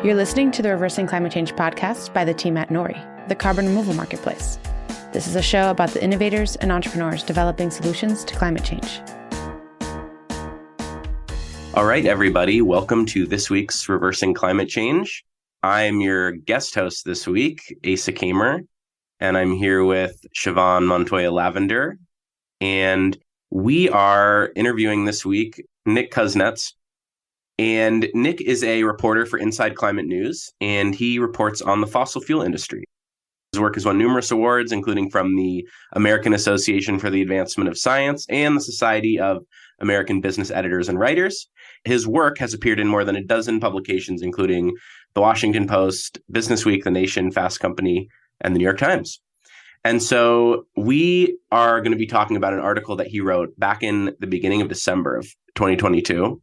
You're listening to the Reversing Climate Change podcast by the team at Nori, the carbon removal marketplace. This is a show about the innovators and entrepreneurs developing solutions to climate change. All right, everybody, welcome to this week's Reversing Climate Change. I'm your guest host this week, Asa Kamer, and I'm here with Siobhan Montoya Lavender. And we are interviewing this week Nick Kusnetz. And Nick is a reporter for Inside Climate News, and he reports on the fossil fuel industry. His work has won numerous awards, including from the American Association for the Advancement of Science and the Society of American Business Editors and Writers. His work has appeared in more than a dozen publications, including The Washington Post, Business Week, The Nation, Fast Company, and The New York Times. And so we are going to be talking about an article that he wrote back in the beginning of December of 2022.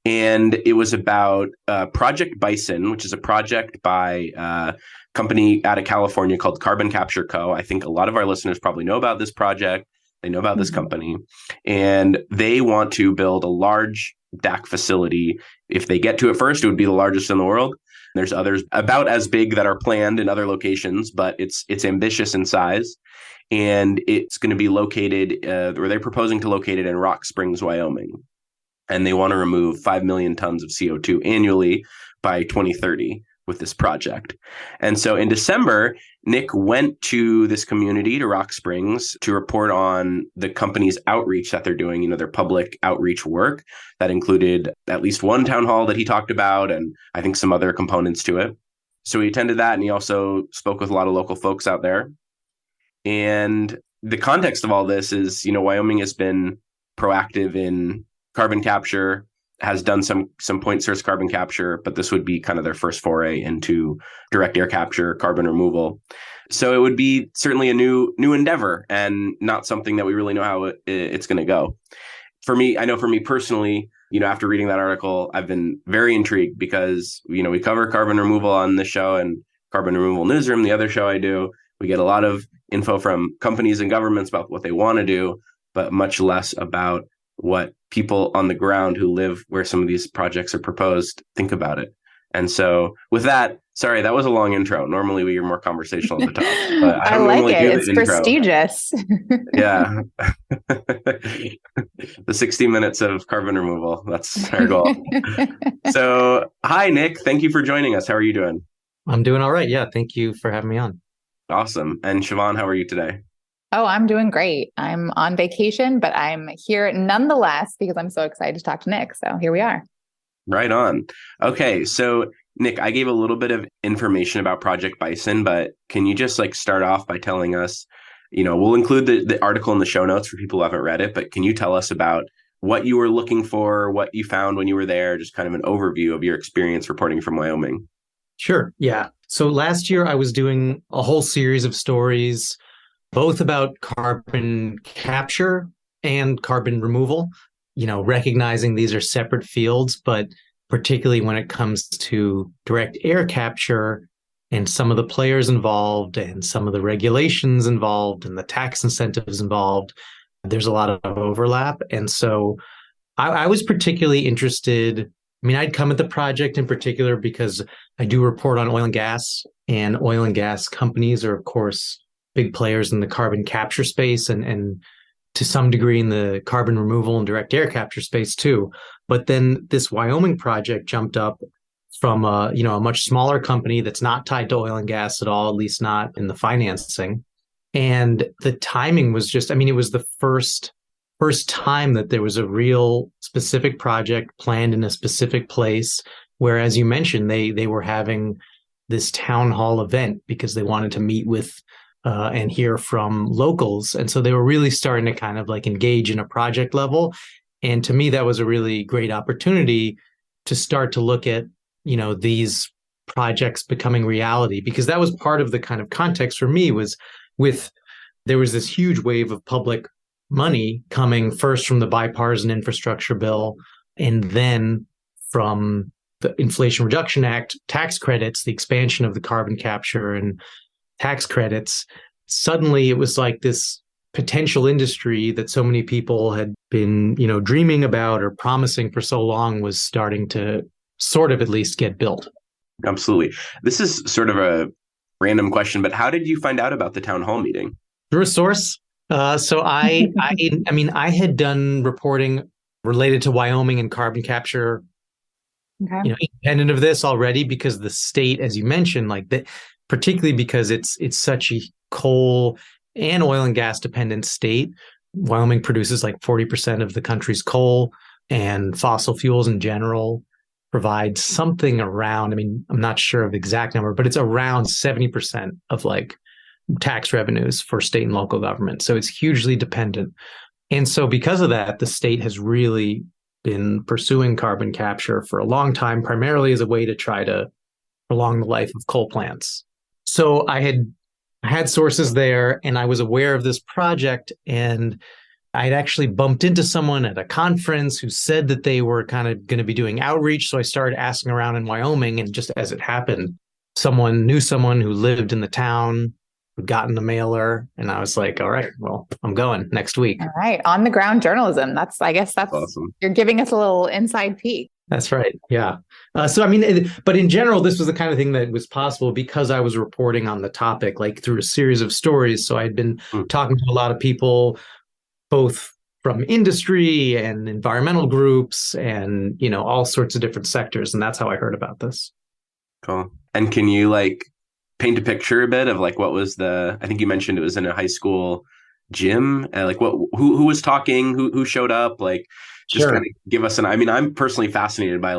And it was about Project Bison, which is a project by a company out of California called CarbonCapture Co. I think a lot of our listeners probably know about this project. They know about this company. And they want to build a large DAC facility. If they get to it first, it would be the largest in the world. There's others about as big that are planned in other locations, but it's ambitious in size. And it's going to be located, or they're proposing to locate it in Rock Springs, Wyoming. And they want to remove 5 million tons of CO2 annually by 2030 with this project. And so in December, Nick went to this community, to Rock Springs, to report on the company's outreach that they're doing, their public outreach work that included at least one town hall that he talked about, and I think some other components to it. So he attended that, and he also spoke with a lot of local folks out there. And the context of all this is, Wyoming has been proactive in carbon capture, has done some point source carbon capture, but this would be kind of their first foray into direct air capture, carbon removal. So it would be certainly a new endeavor and not something that we really know how it's going to go. For me personally, after reading that article, I've been very intrigued because, we cover carbon removal on this show and Carbon Removal Newsroom, the other show I do. We get a lot of info from companies and governments about what they want to do, but much less about what people on the ground who live where some of these projects are proposed think about it. And so with that, sorry, that was a long intro. Normally we are more conversational at the top. But I like it. It's prestigious. Yeah. The 60 minutes of carbon removal. That's our goal. So hi, Nick. Thank you for joining us. How are you doing? I'm doing all right. Yeah. Thank you for having me on. Awesome. And Siobhan, how are you today? Oh, I'm doing great. I'm on vacation, but I'm here nonetheless because I'm so excited to talk to Nick. So here we are. Right on. Okay. So Nick, I gave a little bit of information about Project Bison, but can you just start off by telling us, we'll include the article in the show notes for people who haven't read it, but can you tell us about what you were looking for, what you found when you were there, just kind of an overview of your experience reporting from Wyoming? Sure. Yeah. So last year I was doing a whole series of stories both about carbon capture and carbon removal, recognizing these are separate fields, but particularly when it comes to direct air capture and some of the players involved and some of the regulations involved and the tax incentives involved, there's a lot of overlap. And so I was particularly interested. I'd come at the project in particular because I do report on oil and gas companies are, of course, big players in the carbon capture space and to some degree in the carbon removal and direct air capture space too. But then this Wyoming project jumped up from a much smaller company that's not tied to oil and gas at all, at least not in the financing. And the timing was just, it was the first time that there was a real specific project planned in a specific place where, as you mentioned, they were having this town hall event because they wanted to meet with and hear from locals. And so they were really starting to kind of engage in a project level. And to me, that was a really great opportunity to start to look at, these projects becoming reality, because that was part of the kind of context for me there was this huge wave of public money coming first from the bipartisan infrastructure bill and then from the Inflation Reduction Act tax credits, the expansion of the carbon capture and tax credits. Suddenly it was like this potential industry that so many people had been, dreaming about or promising for so long was starting to sort of at least get built. Absolutely. This is sort of a random question, but how did you find out about the town hall meeting? Through a source. So I mean, I had done reporting related to Wyoming and carbon capture, Okay. independent of this already, because the state, as you mentioned, like that, particularly because it's such a coal and oil and gas dependent state. Wyoming produces like 40% of the country's coal, and fossil fuels in general provide something around, I mean, I'm not sure of the exact number, but it's around 70% of like tax revenues for state and local government. So it's hugely dependent. And so because of that, the state has really been pursuing carbon capture for a long time, primarily as a way to try to prolong the life of coal plants. So I had sources there, and I was aware of this project, and I had actually bumped into someone at a conference who said that they were kind of going to be doing outreach. So I started asking around in Wyoming, and just as it happened, someone knew someone who lived in the town, who'd gotten the mailer, and I was like, all right, well, I'm going next week. All right. On the ground journalism. I guess that's Awesome. You're giving us a little inside peek. That's right. Yeah. So, I mean, but in general, this was the kind of thing that was possible because I was reporting on the topic, like through a series of stories. So I'd been talking to a lot of people, both from industry and environmental groups and, all sorts of different sectors. And that's how I heard about this. Cool. And can you paint a picture a bit of what was I think you mentioned it was in a high school gym, and who was talking, who showed up, just Sure. kind of give us I mean, I'm personally fascinated by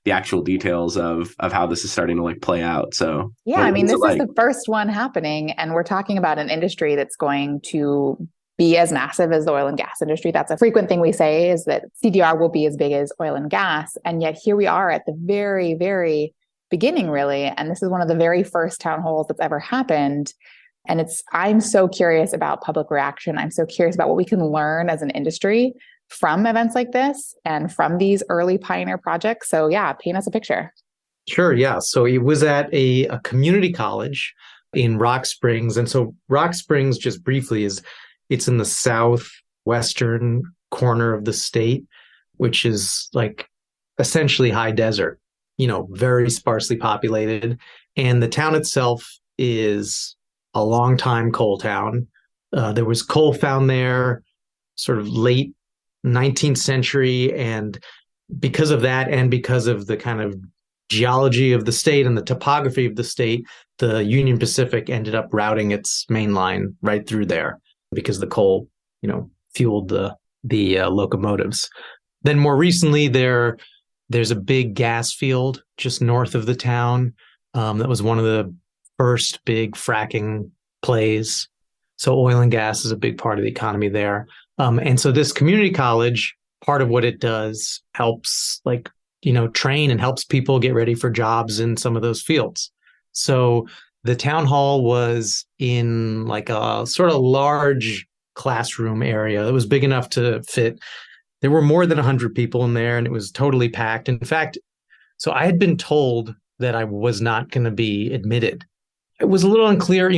the actual details of how this is starting to play out. So Yeah, I mean, this is the first one happening, and we're talking about an industry that's going to be as massive as the oil and gas industry. That's a frequent thing we say, is that CDR will be as big as oil and gas. And yet here we are at the very, very beginning, really. And this is one of the very first town halls that's ever happened. And I'm so curious about public reaction. I'm so curious about what we can learn as an industry from events like this and from these early pioneer projects. So yeah, paint us a picture. Sure. Yeah. So it was at a community college in Rock Springs. And so Rock Springs, just briefly, it's in the southwestern corner of the state, which is essentially high desert, very sparsely populated. And the town itself is a long time coal town. There was coal found there sort of late 19th century. And because of that, and because of the kind of geology of the state and the topography of the state, the Union Pacific ended up routing its main line right through there because the coal, fueled the locomotives. Then more recently, there's a big gas field just north of the town. That was one of the first big fracking plays. So oil and gas is a big part of the economy there. And so this community college, part of what it does helps train and helps people get ready for jobs in some of those fields. So the town hall was in a sort of large classroom area. It was big enough to fit. There were more than 100 people in there, and it was totally packed. In fact, so I had been told that I was not going to be admitted. It was a little unclear,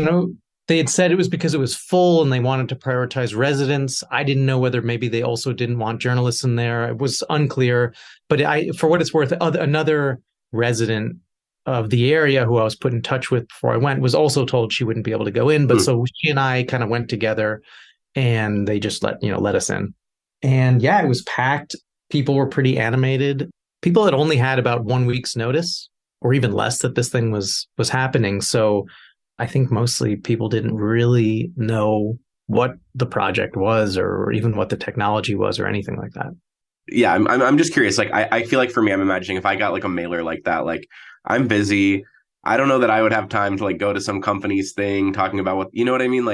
they had said it was because it was full and they wanted to prioritize residents. I didn't know whether maybe they also didn't want journalists in there. It was unclear. But for what it's worth, another resident of the area who I was put in touch with before I went was also told she wouldn't be able to go in. But so she and I kind of went together, and they just let us in. And yeah, it was packed. People were pretty animated. People had only had about 1 week's notice, or even less, that this thing was happening. So I think mostly people didn't really know what the project was, or even what the technology was, or anything like that. Yeah, I'm just curious. I feel like for me, I'm imagining if I got a mailer like that, I'm busy. I don't know that I would have time to go to some company's thing talking about what, you know what I mean?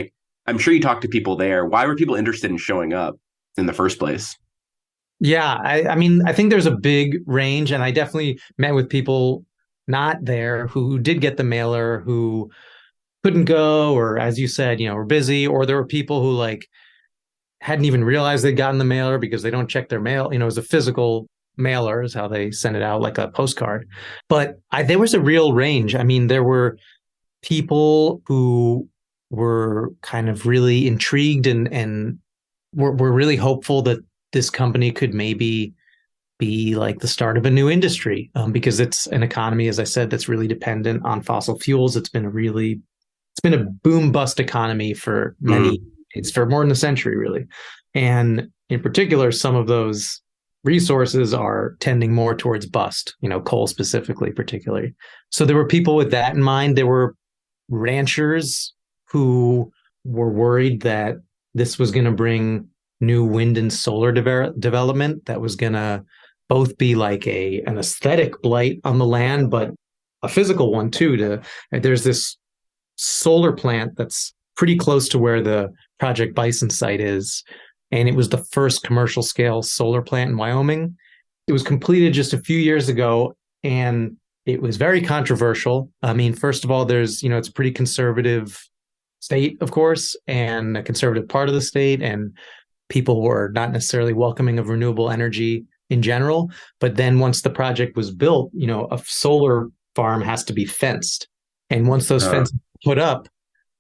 I'm sure you talked to people there. Why were people interested in showing up in the first place? Yeah, I mean, I think there's a big range, and I definitely met with people not there who did get the mailer, who couldn't go, or as you said, were busy, or there were people who hadn't even realized they'd gotten the mailer because they don't check their mail. It was a physical mailer is how they send it out, like a postcard. But there was a real range. I mean, there were people who were kind of really intrigued and were really hopeful that this company could maybe be like the start of a new industry, because it's an economy, as I said, that's really dependent on fossil fuels. It's been a boom bust economy for it's for more than a century, really. And in particular, some of those resources are tending more towards bust, coal specifically, particularly. So there were people with that in mind. There were ranchers who were worried that this was going to bring new wind and solar development that was going to both be like an aesthetic blight on the land, but a physical one too. There's this solar plant that's pretty close to where the Project Bison site is. And it was the first commercial scale solar plant in Wyoming. It was completed just a few years ago, and it was very controversial. I mean, first of all, it's a pretty conservative state, of course, and a conservative part of the state, and people were not necessarily welcoming of renewable energy in general. But then once the project was built, a solar farm has to be fenced. And once those fences were put up,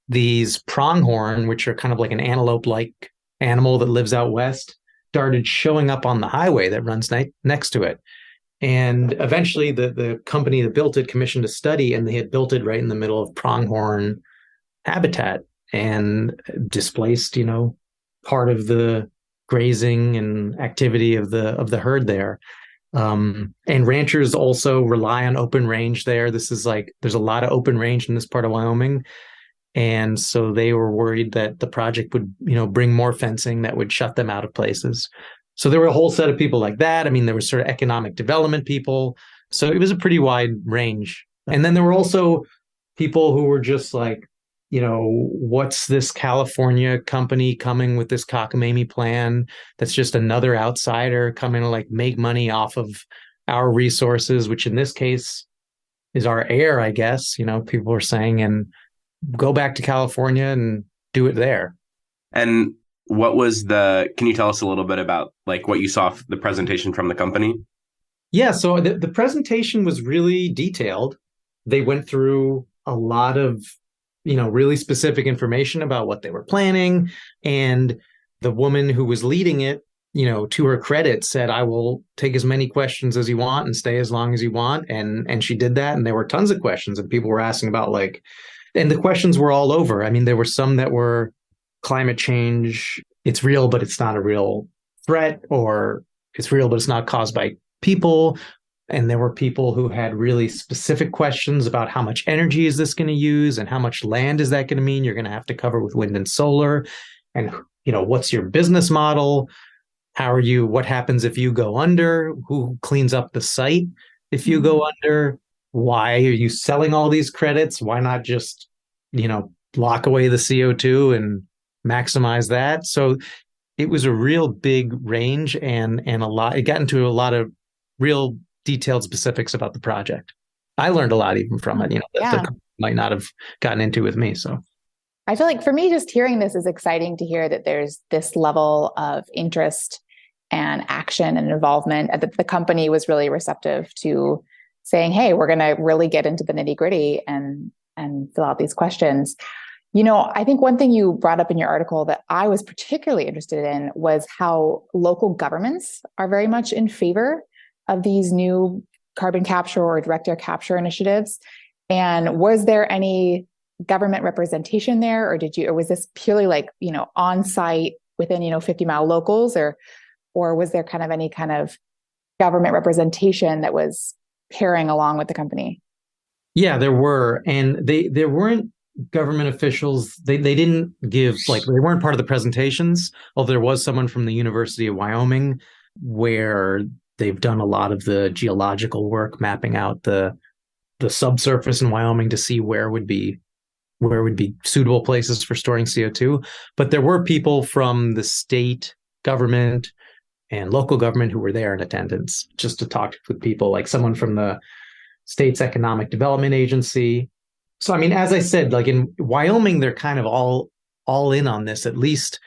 these pronghorn, which are kind of like an antelope-like animal that lives out west, started showing up on the highway that runs next to it. And eventually the company that built it commissioned a study, and they had built it right in the middle of pronghorn habitat and displaced, part of the grazing and activity of the herd there. And ranchers also rely on open range there. There's a lot of open range in this part of Wyoming. And so they were worried that the project would, bring more fencing that would shut them out of places. So there were a whole set of people like that. I mean, there were sort of economic development people. So it was a pretty wide range. And then there were also people who were just like, what's this California company coming with this cockamamie plan that's just another outsider coming to like make money off of our resources, which in this case is our air, I guess, people were saying, and go back to California and do it there. And can you tell us a little bit about like what you saw the presentation from the company? Yeah, so the presentation was really detailed. They went through a lot of, really specific information about what they were planning. And the woman who was leading it, to her credit, said, I will take as many questions as you want and stay as long as you want. And she did that. And there were tons of questions, and people were asking about and the questions were all over. I mean, there were some that were climate change, it's real, but it's not a real threat, or it's real, but it's not caused by people. And there were people who had really specific questions about how much energy is this going to use, and how much land is that going to mean you're going to have to cover with wind and solar, and what's your business model? What happens if you go under? Who cleans up the site if you go under? Why are you selling all these credits? Why not just, lock away the CO2 and maximize that? So it was a real big range, and it got into a lot of real detailed specifics about the project. I learned a lot even from it, that the might not have gotten into with me. So I feel like for me, just hearing this is exciting to hear that there's this level of interest and action and involvement, and that the company was really receptive to saying, hey, we're going to really get into the nitty gritty and fill out these questions. I think one thing you brought up in your article that I was particularly interested in was how local governments are very much in favor of these new carbon capture or direct air capture initiatives. And was there any government representation there, or was this purely on site within 50-mile locals, or was there kind of any kind of government representation that was pairing along with the company? Yeah, there were, and there weren't government officials. They didn't give they weren't part of the presentations. Although there was someone from the University of Wyoming, where they've done a lot of the geological work, mapping out the subsurface in Wyoming to see where would be suitable places for storing CO2. But there were people from the state government and local government who were there in attendance just to talk with people, like someone from the state's economic development agency. So, I mean, as I said, in Wyoming, they're kind of all in on this, at least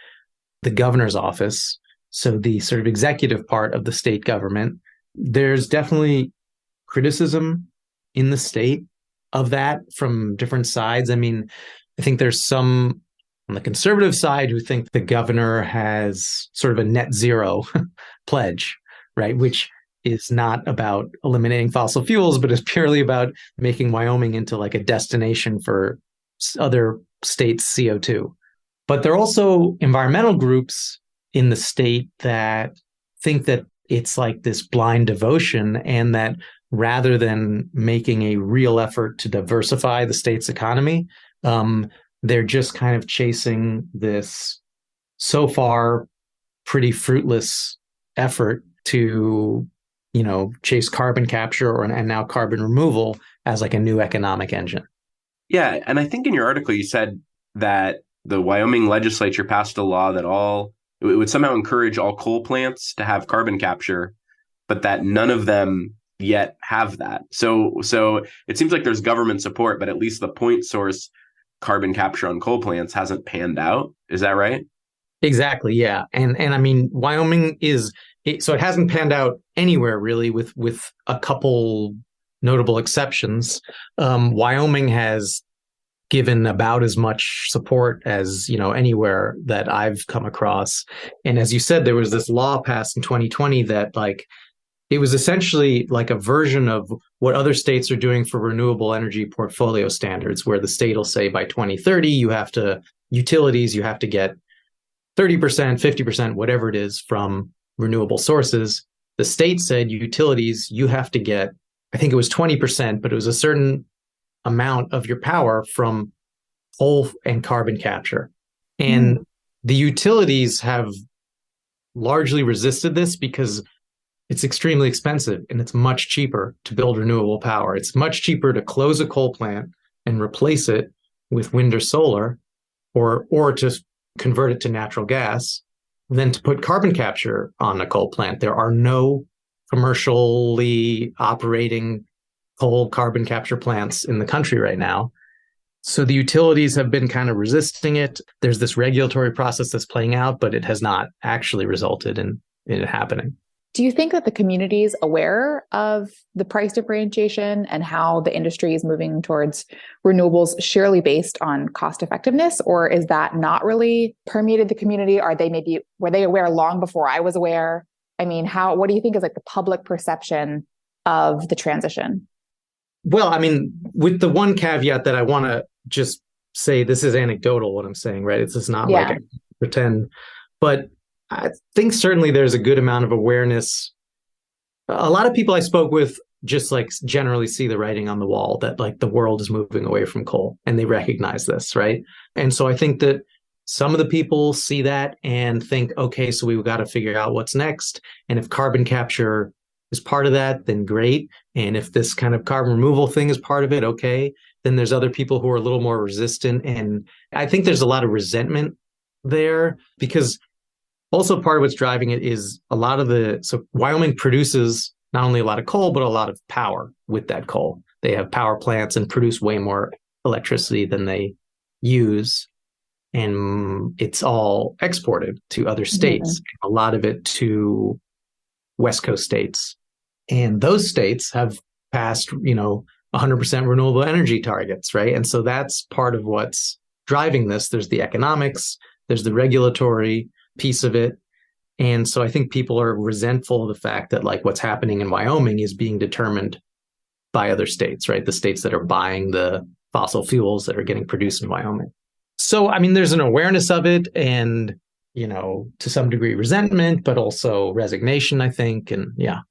the governor's office. So the sort of executive part of the state government. There's definitely criticism in the state of that from different sides. I mean, I think there's some on the conservative side who think the governor has sort of a net zero pledge, right? Which is not about eliminating fossil fuels, but is purely about making Wyoming into like a destination for other states' CO2. But there are also environmental groups in the state that think that it's like this blind devotion, and that rather than making a real effort to diversify the state's economy, they're just kind of chasing this so far pretty fruitless effort to, chase carbon capture and now carbon removal as like a new economic engine. Yeah. And I think in your article, you said that the Wyoming legislature passed a law that it would somehow encourage all coal plants to have carbon capture, but that none of them yet have that. So it seems like there's government support, but at least the point source carbon capture on coal plants hasn't panned out. Is that right? Exactly. Yeah. And I mean, Wyoming so it hasn't panned out anywhere really, with a couple notable exceptions. Wyoming has given about as much support as, anywhere that I've come across. And as you said, there was this law passed in 2020 that it was essentially like a version of what other states are doing for renewable energy portfolio standards, where the state will say by 2030, you have to get 30%, 50%, whatever it is from renewable sources. The state said utilities, you have to get, I think it was 20%, but it was a certain amount of your power from coal and carbon capture. And the utilities have largely resisted this because it's extremely expensive and it's much cheaper to build renewable power. It's much cheaper to close a coal plant and replace it with wind or solar, or to convert it to natural gas, than to put carbon capture on a coal plant. There are no commercially operating coal carbon capture plants in the country right now. So the utilities have been kind of resisting it. There's this regulatory process that's playing out, but it has not actually resulted in it happening. Do you think that the community is aware of the price differentiation and how the industry is moving towards renewables surely based on cost effectiveness? Or is that not really permeated the community? Were they aware long before I was aware? I mean, what do you think is like the public perception of the transition? Well, I mean, with the one caveat that I want to just say, this is anecdotal, what I'm saying, right? It's just not like I pretend, but I think certainly there's a good amount of awareness. A lot of people I spoke with just generally see the writing on the wall that the world is moving away from coal, and they recognize this, right? And so I think that some of the people see that and think, okay, so we've got to figure out what's next. And if carbon capture is part of that, then great. And if this kind of carbon removal thing is part of it, okay. Then there's other people who are a little more resistant. And I think there's a lot of resentment there, because also part of what's driving it is so Wyoming produces not only a lot of coal, but a lot of power with that coal. They have power plants and produce way more electricity than they use. And it's all exported to other states, a lot of it to West Coast states. And those states have passed, 100% renewable energy targets, right? And so that's part of what's driving this. There's the economics, there's the regulatory piece of it. And so I think people are resentful of the fact that what's happening in Wyoming is being determined by other states, right? The states that are buying the fossil fuels that are getting produced in Wyoming. So, I mean, there's an awareness of it and, to some degree resentment, but also resignation, I think. And yeah.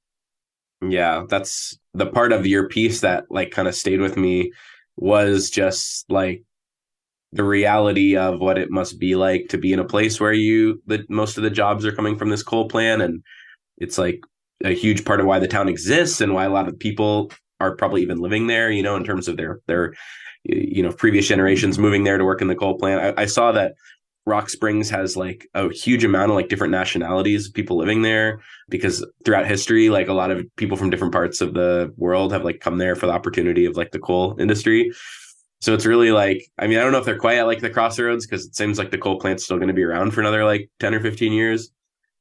Yeah, that's the part of your piece that kind of stayed with me, was just the reality of what it must be like to be in a place where most of the jobs are coming from this coal plant. And it's a huge part of why the town exists and why a lot of people are probably even living there, in terms of their previous generations moving there to work in the coal plant. I saw that Rock Springs has a huge amount of different nationalities of people living there, because throughout history, a lot of people from different parts of the world have come there for the opportunity of the coal industry. So it's really I don't know if they're quite at the crossroads, because it seems like the coal plant's still going to be around for another 10 or 15 years.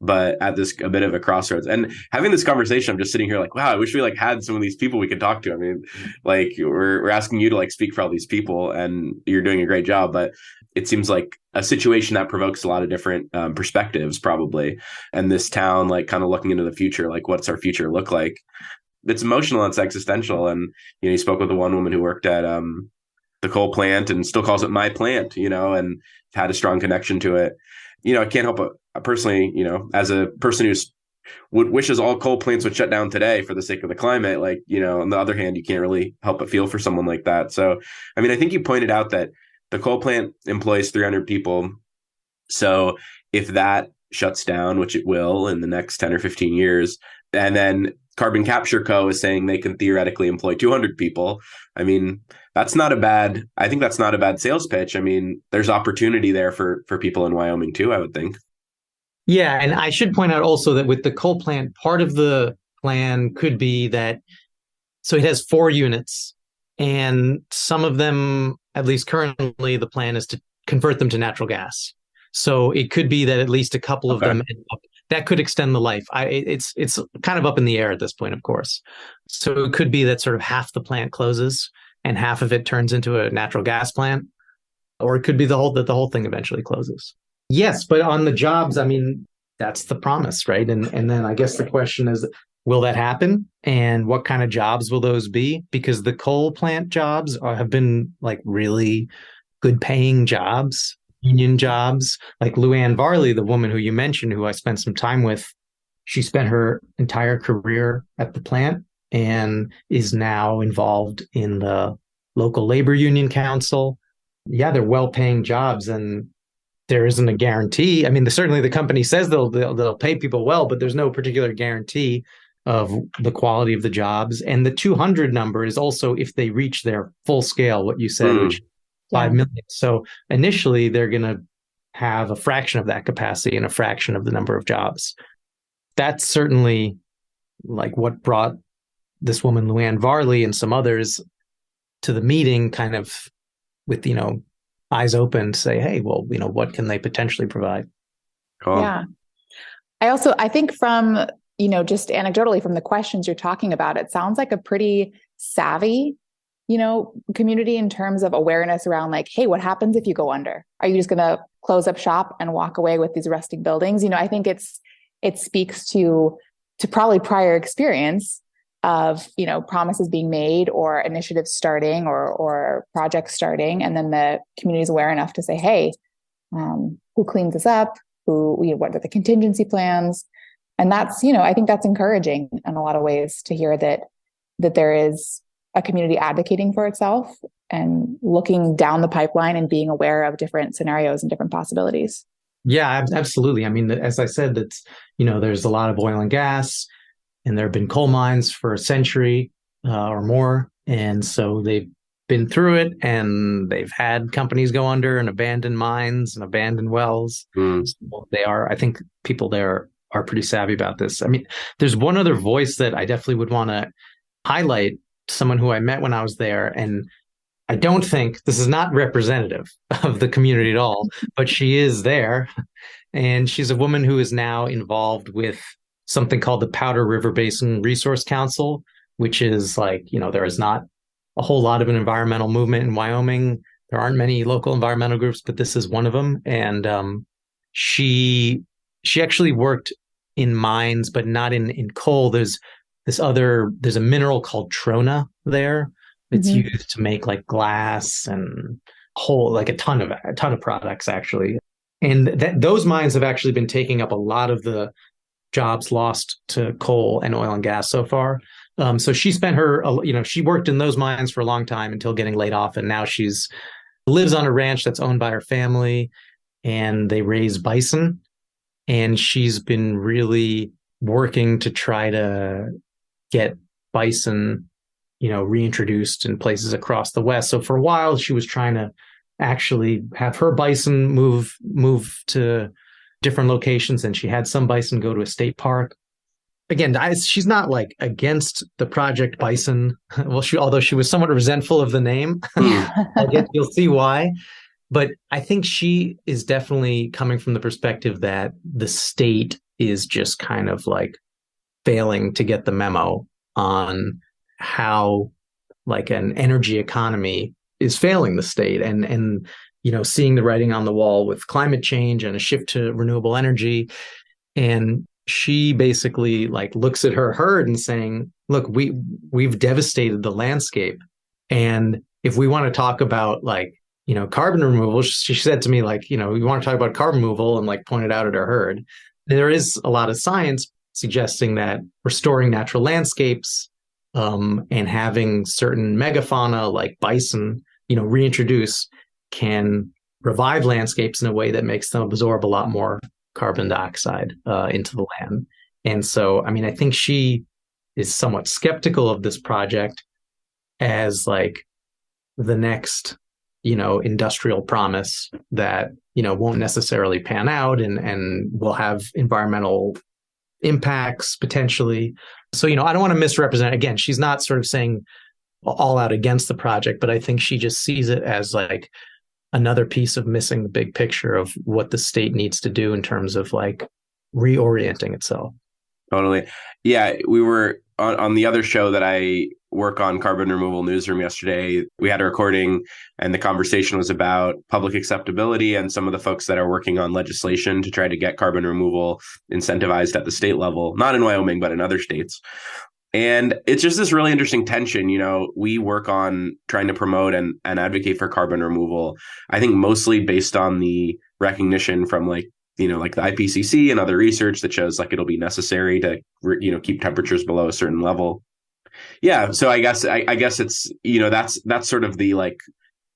but at this a bit of a crossroads. And having this conversation, I'm just sitting here like, wow, I wish we like had some of these people we could talk to. I mean, like we're asking you to like speak for all these people, and you're doing a great job. But it seems like a situation that provokes a lot of different perspectives, probably. And this town, like kind of looking into the future, like what's our future look like? It's emotional, it's existential. And you spoke with the one woman who worked at the coal plant and still calls it my plant, and had a strong connection to it. I can't help but personally, as a person who's wishes all coal plants would shut down today for the sake of the climate, like, on the other hand, you can't really help but feel for someone like that. So, I mean, I think you pointed out that the coal plant employs 300 people. So if that shuts down, which it will in the next 10 or 15 years, and then Carbon Capture Co. is saying they can theoretically employ 200 people. I mean, I think that's not a bad sales pitch. I mean, there's opportunity there for people in Wyoming too, I would think. Yeah. And I should point out also that with the coal plant, part of the plan could be that, so it has 4 units, and some of them, at least currently, the plan is to convert them to natural gas. So it could be that at least a couple of them, that could extend the life. It's kind of up in the air at this point, of course. So it could be that sort of half the plant closes and half of it turns into a natural gas plant, or it could be the whole thing eventually closes. Yes, but on the jobs, I mean, that's the promise, right? And then I guess the question is, will that happen? And what kind of jobs will those be? Because the coal plant jobs have been like really good paying jobs, union jobs. Like Luann Varley, the woman who you mentioned, who I spent some time with, she spent her entire career at the plant and is now involved in the local labor union council. Yeah, they're well-paying jobs, and there isn't a guarantee. I mean, certainly the company says they'll pay people well, but there's no particular guarantee of the quality of the jobs. And the 200 number is also if they reach their full scale, what you said, which 5 million. So initially, they're going to have a fraction of that capacity and a fraction of the number of jobs. That's certainly like what brought this woman, Luann Varley, and some others to the meeting, kind of with, eyes open to say, hey, well, what can they potentially provide? Cool. Yeah. I think from, just anecdotally from the questions you're talking about, it sounds like a pretty savvy, community in terms of awareness around like, hey, what happens if you go under? Are you just going to close up shop and walk away with these rusting buildings? I think it speaks to probably prior experience of, promises being made or initiatives starting or projects starting. And then the community is aware enough to say, hey, who cleans this up? What are the contingency plans? And that's, I think that's encouraging in a lot of ways to hear that there is a community advocating for itself and looking down the pipeline and being aware of different scenarios and different possibilities. Yeah, absolutely. I mean, as I said, that's, there's a lot of oil and gas, and there have been coal mines for a century or more. And so they've been through it, and they've had companies go under and abandon mines and abandon wells. So I think people there are pretty savvy about this. I mean, there's one other voice that I definitely would want to highlight, someone who I met when I was there. And I don't think this is not representative of the community at all, but she is there. And she's a woman who is now involved with something called the Powder River Basin Resource Council, which is like, there is not a whole lot of an environmental movement in Wyoming. There aren't many local environmental groups, but this is one of them. And she actually worked in mines, but not in coal. There's a mineral called trona there. It's used to make like glass and a ton of products actually. And those mines have actually been taking up a lot of the jobs lost to coal and oil and gas so far. So she spent she worked in those mines for a long time until getting laid off. And now lives on a ranch that's owned by her family, and they raise bison. And she's been really working to try to get bison, reintroduced in places across the West. So for a while, she was trying to actually have her bison move to different locations, and she had some bison go to a state park. Again, she's not like against the Project Bison. Well, although she was somewhat resentful of the name, I guess you'll see why. But I think she is definitely coming from the perspective that the state is just kind of like failing to get the memo on how like an energy economy is failing the state, and seeing the writing on the wall with climate change and a shift to renewable energy. And she basically like looks at her herd and saying, look, we've devastated the landscape, and if we want to talk about like carbon removal, she said to me like, we want to talk about carbon removal, and like pointed out at her herd, there is a lot of science suggesting that restoring natural landscapes and having certain megafauna like bison, reintroduce, can revive landscapes in a way that makes them absorb a lot more carbon dioxide into the land. And so, I mean, I think she is somewhat skeptical of this project as like the next, industrial promise that, won't necessarily pan out and will have environmental impacts potentially. So, I don't want to misrepresent. Again, she's not sort of saying all out against the project, but I think she just sees it as like another piece of missing the big picture of what the state needs to do in terms of like reorienting itself. Totally. Yeah, we were on the other show that I work on, Carbon Removal Newsroom, yesterday. We had a recording and the conversation was about public acceptability and some of the folks that are working on legislation to try to get carbon removal incentivized at the state level, not in Wyoming, but in other states. And it's just this really interesting tension. We work on trying to promote and advocate for carbon removal, I think mostly based on the recognition from like the IPCC and other research that shows like it'll be necessary to, keep temperatures below a certain level. Yeah. So I guess it's, that's sort of the like,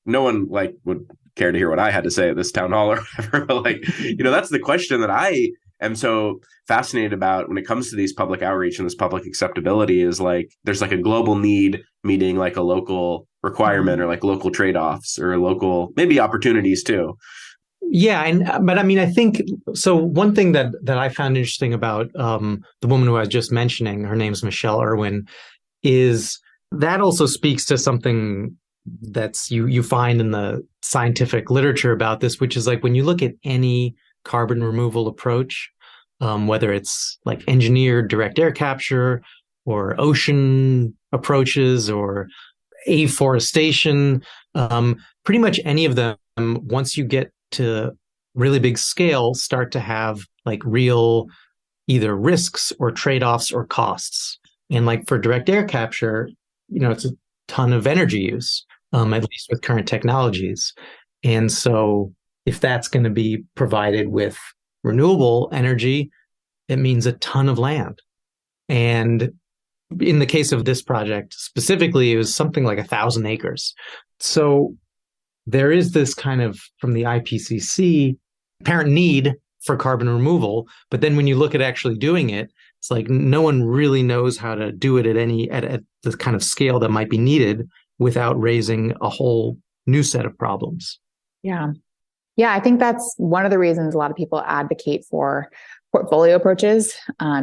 no one like would care to hear what I had to say at this town hall or whatever. But like, that's the question that I am so fascinated about when it comes to these public outreach and this public acceptability is like, there's like a global need meeting like a local requirement or like local trade-offs or local maybe opportunities too. Yeah. But I mean, I think, so one thing that I found interesting about the woman who I was just mentioning, her name's Michelle Irwin, is that also speaks to something that's you find in the scientific literature about this, which is like when you look at any carbon removal approach, whether it's like engineered direct air capture or ocean approaches or afforestation, pretty much any of them, once you get to really big scale, start to have like real either risks or trade-offs or costs. And like for direct air capture, it's a ton of energy use, at least with current technologies. And so if that's going to be provided with renewable energy, it means a ton of land. And in the case of this project specifically, it was something like 1,000 acres. So there is this kind of, from the IPCC, apparent need for carbon removal. But then when you look at actually doing it, it's like no one really knows how to do it at the kind of scale that might be needed without raising a whole new set of problems. Yeah. Yeah, I think that's one of the reasons a lot of people advocate for portfolio approaches,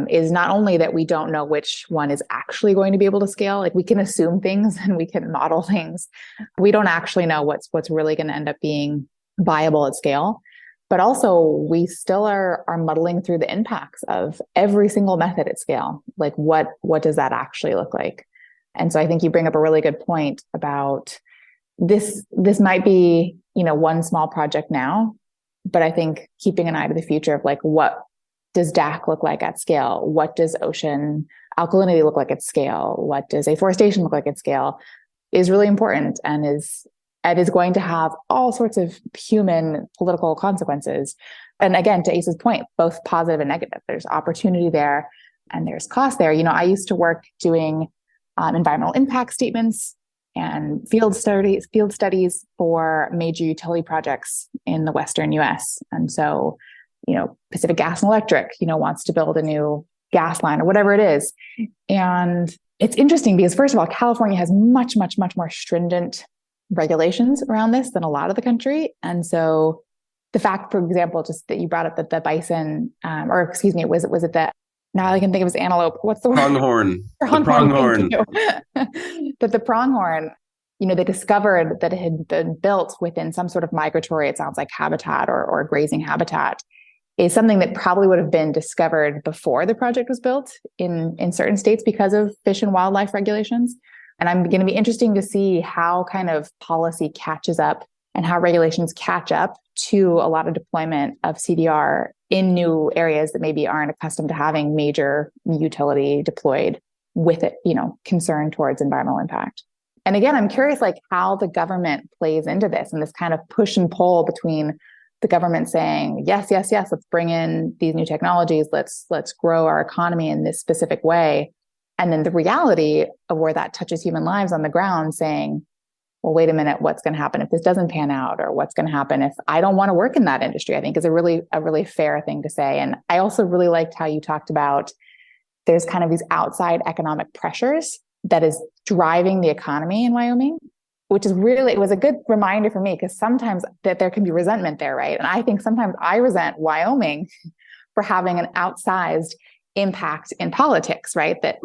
is not only that we don't know which one is actually going to be able to scale, like we can assume things and we can model things. We don't actually know what's really going to end up being viable at scale. But also we still are muddling through the impacts of every single method at scale. Like what does that actually look like? And so I think you bring up a really good point about this might be, one small project now, but I think keeping an eye to the future of like, what does DAC look like at scale? What does ocean alkalinity look like at scale? What does afforestation look like at scale is really important and is going to have all sorts of human political consequences. And again, to Ace's point, both positive and negative. There's opportunity there and there's cost there. I used to work doing environmental impact statements and field studies for major utility projects in the Western US. And so, Pacific Gas and Electric, wants to build a new gas line or whatever it is. And it's interesting because first of all, California has much, much, much more stringent regulations around this than a lot of the country. And so the fact, for example, just that you brought up that the bison, was it the, now I can think of as antelope. What's the word? Pronghorn. The pronghorn. That the pronghorn, they discovered that it had been built within some sort of migratory, it sounds like habitat or grazing habitat. is something that probably would have been discovered before the project was built in certain states because of fish and wildlife regulations. And I'm going to be interesting to see how kind of policy catches up and how regulations catch up to a lot of deployment of CDR in new areas that maybe aren't accustomed to having major utility deployed with it, concern towards environmental impact. And again, I'm curious like how the government plays into this and this kind of push and pull between the government saying, yes, let's bring in these new technologies. Let's grow our economy in this specific way. And then the reality of where that touches human lives on the ground saying, well, wait a minute, what's going to happen if this doesn't pan out? Or what's going to happen if I don't want to work in that industry? I think is a really fair thing to say. And I also really liked how you talked about there's kind of these outside economic pressures that is driving the economy in Wyoming, which is really, it was a good reminder for me because sometimes that there can be resentment there, right? And I think sometimes I resent Wyoming for having an outsized impact in politics, right? That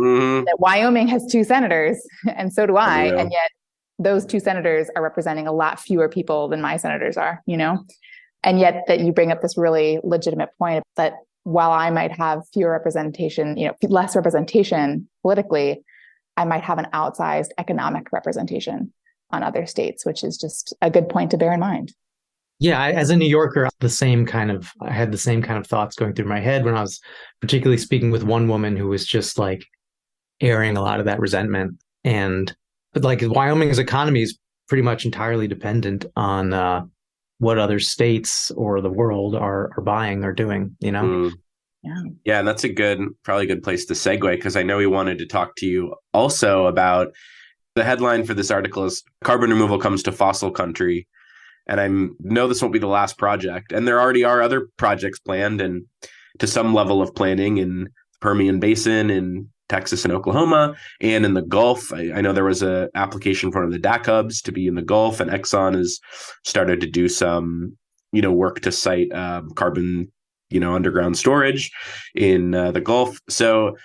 Wyoming has 2 senators and so do I. Yeah. And yet those 2 senators are representing a lot fewer people than my senators are, And yet that you bring up this really legitimate point that while I might have fewer representation, less representation politically, I might have an outsized economic representation on other states, which is just a good point to bear in mind. Yeah, as a New Yorker, I had the same kind of thoughts going through my head when I was particularly speaking with one woman who was just like airing a lot of that resentment. But like Wyoming's economy is pretty much entirely dependent on what other states or the world are buying or doing, Yeah, and that's probably a good place to segue because I know we wanted to talk to you also about the headline for this article is carbon removal comes to fossil country. And I know this won't be the last project. And there already are other projects planned and to some level of planning in the Permian Basin in Texas and Oklahoma and in the Gulf. I know there was an application for one of the DAC hubs to be in the Gulf, and Exxon has started to do some, work to site carbon, underground storage in the Gulf. So,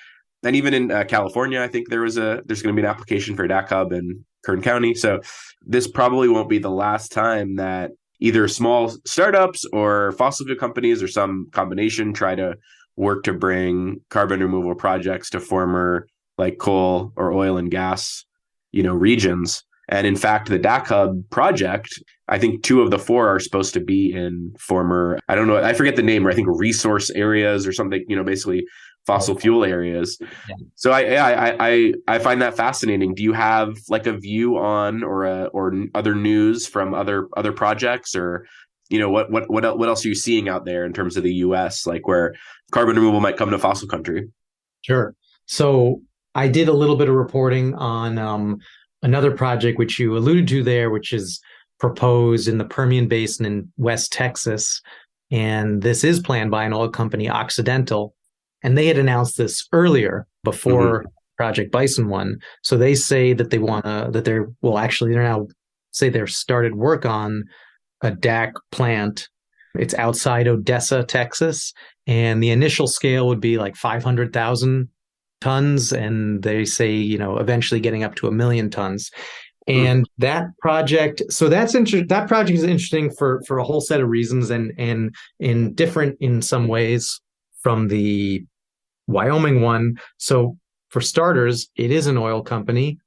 and even in California, I think there's going to be an application for a DAC hub in Kern County. So this probably won't be the last time that either small startups or fossil fuel companies or some combination try to work to bring carbon removal projects to former like coal or oil and gas, regions. And in fact, the DAC hub project, I think 2 of the 4 are supposed to be in former, I don't know, I forget the name, or I think resource areas or something, basically fossil fuel areas. Yeah. So I find that fascinating. Do you have like a view on or other news from other projects, or what else are you seeing out there in terms of the US, like where carbon removal might come to fossil country? Sure. So I did a little bit of reporting on another project which you alluded to there, which is proposed in the Permian Basin in West Texas. And this is planned by an oil company, Occidental. And they had announced this earlier before Project Bison one. So they say that they're now say they've started work on a DAC plant. It's outside Odessa, Texas. And the initial scale would be like 500,000 tons. And they say, eventually getting up to 1 million tons. And that project, that project is interesting for a whole set of reasons and different in some ways from the Wyoming one. So for starters, it is an oil company.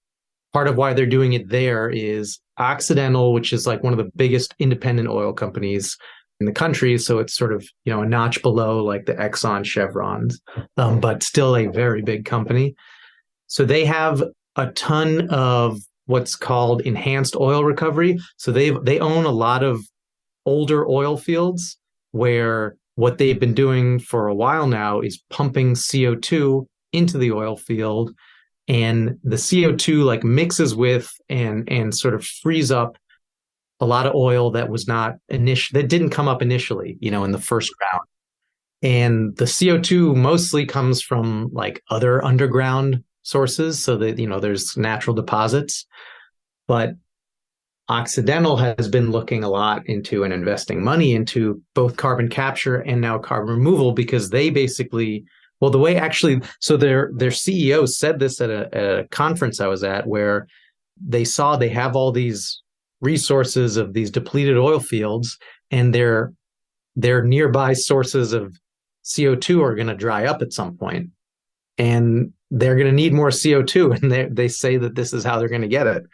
Part of why they're doing it there is Occidental, which is like one of the biggest independent oil companies in the country. So it's sort of, a notch below like the Exxon Chevrons, but still a very big company. So they have a ton of what's called enhanced oil recovery. So they own a lot of older oil fields where what they've been doing for a while now is pumping CO2 into the oil field, and the CO2 like mixes with and sort of frees up a lot of oil that was that didn't come up initially, in the first round. And the CO2 mostly comes from like other underground sources, so that there's natural deposits. But Occidental has been looking a lot into and investing money into both carbon capture and now carbon removal, because they basically, their CEO said this at a conference I was at, where they saw they have all these resources of these depleted oil fields, and they're their nearby sources of CO2 are going to dry up at some point, and they're going to need more CO2. And they say that this is how they're going to get it.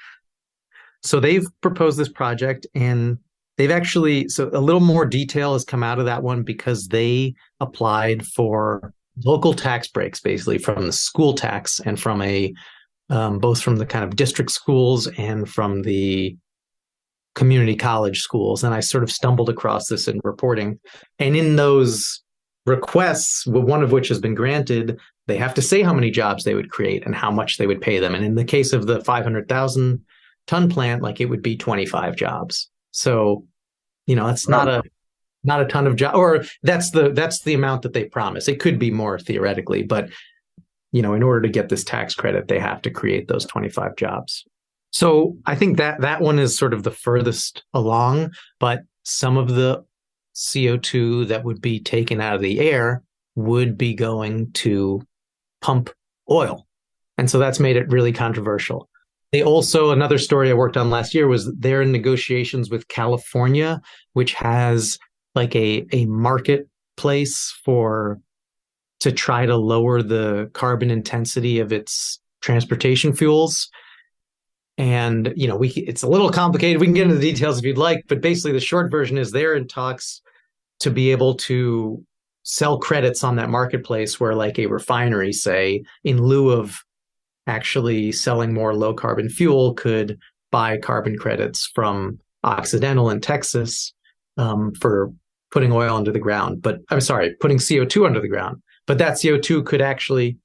So they've proposed this project, and they've actually, so a little more detail has come out of that one because they applied for local tax breaks, basically from the school tax and from both from the kind of district schools and from the community college schools. And I sort of stumbled across this in reporting. And in those requests, one of which has been granted, they have to say how many jobs they would create and how much they would pay them. And in the case of the 500,000 ton plant, like it would be 25 jobs. So, that's not a ton of jobs, or that's the amount that they promise. It could be more theoretically, but in order to get this tax credit, they have to create those 25 jobs. So I think that one is sort of the furthest along, but some of the CO2 that would be taken out of the air would be going to pump oil. And so that's made it really controversial. They also, another story I worked on last year was they're in negotiations with California, which has like a marketplace to try to lower the carbon intensity of its transportation fuels. And, it's a little complicated. We can get into the details if you'd like, but basically the short version is they're in talks to be able to sell credits on that marketplace where like a refinery, say, in lieu of actually selling more low carbon fuel, could buy carbon credits from Occidental in Texas for putting oil under the ground. But I'm sorry, putting CO2 under the ground. But that CO2 could actually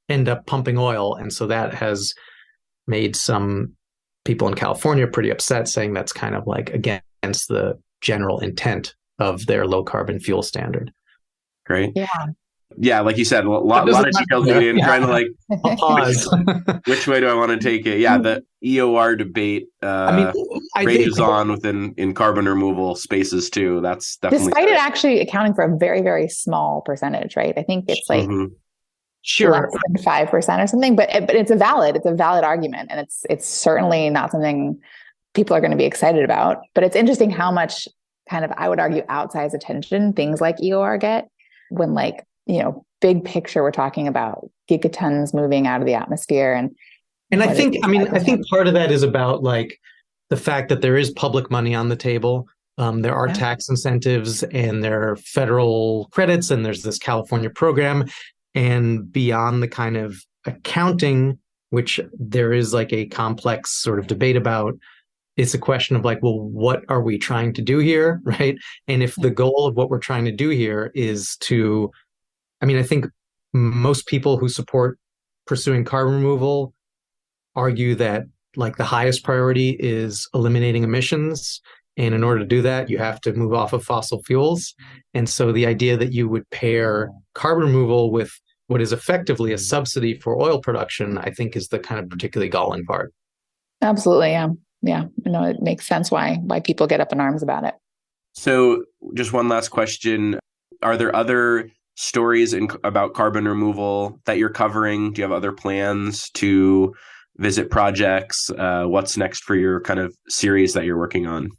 end up pumping oil. And so that has made some people in California pretty upset, saying that's kind of like against the general intent of their low carbon fuel standard. Great. Yeah. Yeah, like you said, a lot of details in trying to like pause. which way do I want to take it? Yeah, the EOR debate rages on in carbon removal spaces too. That's definitely despite it actually accounting for a very, very small percentage, right? I think it's like sure less than 5% or something, but it's a valid argument, and it's certainly not something people are going to be excited about. But it's interesting how much kind of, I would argue, outsized attention things like EOR get when like, big picture, we're talking about gigatons moving out of the atmosphere. And I think part of that is about like the fact that there is public money on the table. There are tax incentives and there are federal credits, and there's this California program. And beyond the kind of accounting, which there is like a complex sort of debate about, it's a question of like, well, what are we trying to do here, right? And if the goal of what we're trying to do here is I think most people who support pursuing carbon removal argue that like the highest priority is eliminating emissions. And in order to do that, you have to move off of fossil fuels. And so the idea that you would pair carbon removal with what is effectively a subsidy for oil production, I think is the kind of particularly galling part. Absolutely. Yeah. Yeah. It makes sense why people get up in arms about it. So just one last question. Are there other stories about carbon removal that you're covering? Do you have other plans to visit projects? What's next for your kind of series that you're working on?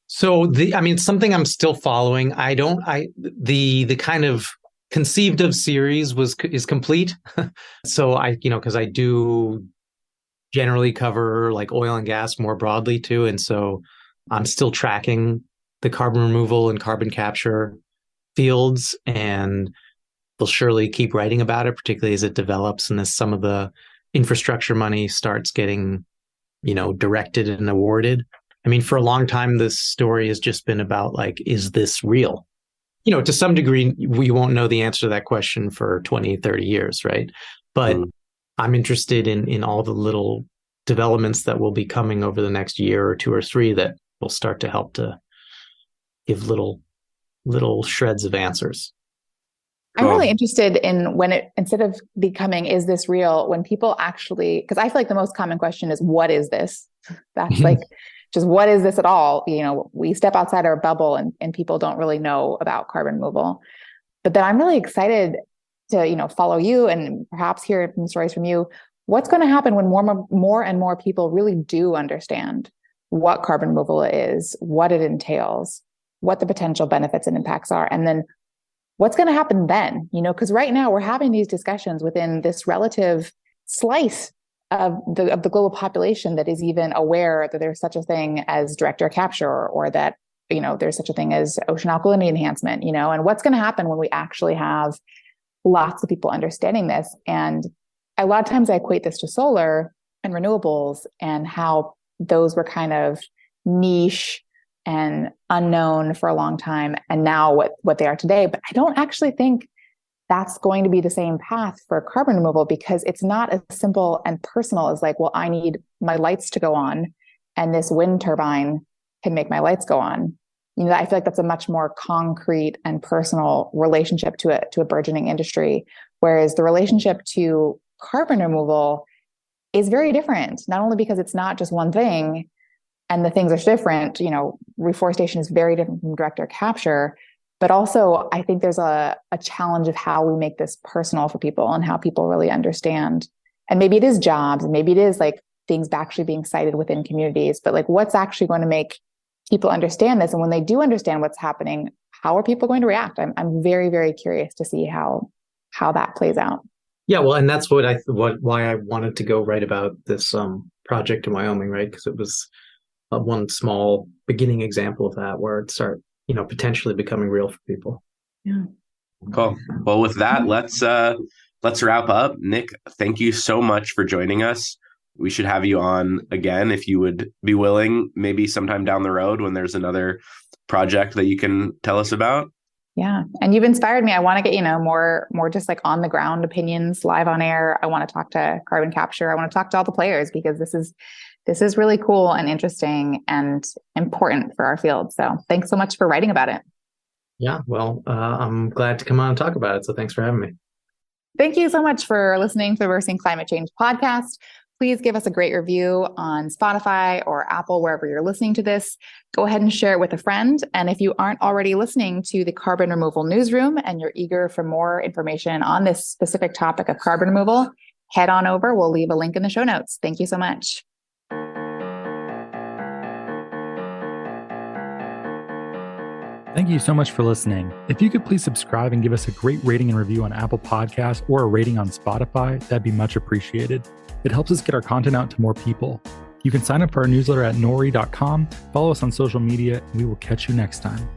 So something I'm still following. The kind of conceived of series is complete. So because I do generally cover like oil and gas more broadly too. And so I'm still tracking the carbon removal and carbon capture fields, and they'll surely keep writing about it, particularly as it develops and as some of the infrastructure money starts getting, directed and awarded. For a long time, this story has just been about like, is this real? To some degree, we won't know the answer to that question for 20, 30 years, right? But I'm interested in all the little developments that will be coming over the next year or two or three that will start to help to give little shreds of answers. I'm really interested in when it, instead of becoming, is this real? When people actually, because I feel like the most common question is, what is this? That's like, just what is this at all? We step outside our bubble and people don't really know about carbon removal. But then I'm really excited to, follow you and perhaps hear some stories from you. What's going to happen when more and more people really do understand what carbon removal is, what it entails? what the potential benefits and impacts are, and then what's going to happen then, because right now we're having these discussions within this relative slice of the global population that is even aware that there's such a thing as direct air capture, or that, there's such a thing as ocean alkalinity enhancement, and what's going to happen when we actually have lots of people understanding this. And a lot of times I equate this to solar and renewables, and how those were kind of niche and unknown for a long time, and now what they are today. But I don't actually think that's going to be the same path for carbon removal, because it's not as simple and personal as like, well, I need my lights to go on, and this wind turbine can make my lights go on. I feel like that's a much more concrete and personal relationship to a burgeoning industry, whereas the relationship to carbon removal is very different, not only because it's not just one thing, and the things are different, reforestation is very different from direct air capture, but also I think there's a challenge of how we make this personal for people and how people really understand. And maybe it is jobs, and maybe it is like things actually being cited within communities, but like what's actually going to make people understand this? And when they do understand what's happening, how are people going to react? I'm very, very curious to see how that plays out. Yeah, well, and that's why I wanted to go write about this project in Wyoming, right? Because it was one small beginning example of that, where it started, potentially becoming real for people. Yeah. Cool. Well, with that, let's wrap up. Nick, thank you so much for joining us. We should have you on again if you would be willing, maybe sometime down the road when there's another project that you can tell us about. Yeah. And you've inspired me. I want to get, more just like on the ground opinions live on air. I want to talk to CarbonCapture. I want to talk to all the players, because this is really cool and interesting and important for our field. So thanks so much for writing about it. Yeah. Well, I'm glad to come on and talk about it. So thanks for having me. Thank you so much for listening to the Reversing Climate Change podcast. Please give us a great review on Spotify or Apple, wherever you're listening to this. Go ahead and share it with a friend. And if you aren't already listening to the Carbon Removal Newsroom and you're eager for more information on this specific topic of carbon removal, head on over. We'll leave a link in the show notes. Thank you so much. Thank you so much for listening. If you could please subscribe and give us a great rating and review on Apple Podcasts or a rating on Spotify, that'd be much appreciated. It helps us get our content out to more people. You can sign up for our newsletter at nori.com, follow us on social media, and we will catch you next time.